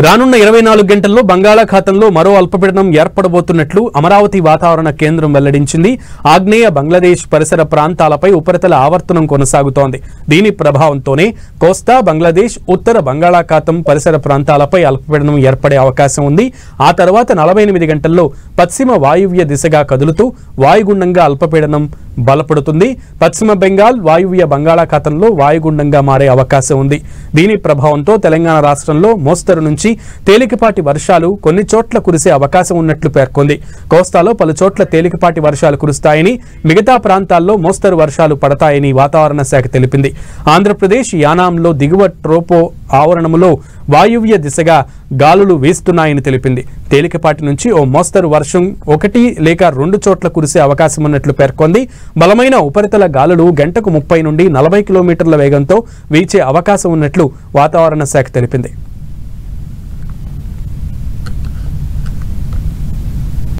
రానున్న 24 గంటల్లో బంగాళాఖాతంలో మరో అల్పపీడనం ఏర్పడబోతున్నట్లు అమరావతి వాతావరణ కేంద్రం వెల్లడించింది. ఆగ్నేయ బంగ్లాదేశ్ పరిసర ప్రాంతాలపై ఉపరితల ఆవర్తనం కొనసాగుతోంది. దీని ప్రభావంతోనే కోస్తా బంగ్లాదేశ్, ఉత్తర బంగాళాఖాతం పరిసర ప్రాంతాలపై అల్పపీడనం ఏర్పడే అవకాశం ఉంది. ఆ తర్వాత 48 గంటల్లో పశ్చిమ వాయువ్య దిశగా కదులుతూ వాయుగుండంగా అల్పపీడనం బలపడుతుంది. పశ్చిమ బెంగాల్, వాయువ్య బంగాళాఖాతంలో వాయుగుండంగా మారే అవకాశం ఉంది. దీని ప్రభావంతో తెలంగాణ రాష్ట్రంలో మోస్తరు నుంచి తేలికపాటి వర్షాలు కొన్ని చోట్ల కురిసే అవకాశం ఉన్నట్లు పేర్కొంది. కోస్తాలో పలు చోట్ల తేలికపాటి వర్షాలు కురుస్తాయని, మిగతా ప్రాంతాల్లో మోస్తరు వర్షాలు పడతాయని వాతావరణ శాఖ తెలిపింది. ఆంధ్రప్రదేశ్ యానాంలో దిగువ ట్రోపో ఆవరణములో వాయువ్య దిశగా గాలులు వీస్తున్నాయని తెలిపింది. తేలికపాటి నుంచి ఓ మోస్తరు వర్షం 1 లేక 2 చోట్ల కురిసే అవకాశం ఉన్నట్లు పేర్కొంది. బలమైన ఉపరితల గాలులు గంటకు 30 నుండి 40 కిలోమీటర్ల వేగంతో వీచే అవకాశం ఉన్నట్లు వాతావరణ శాఖ తెలిపింది.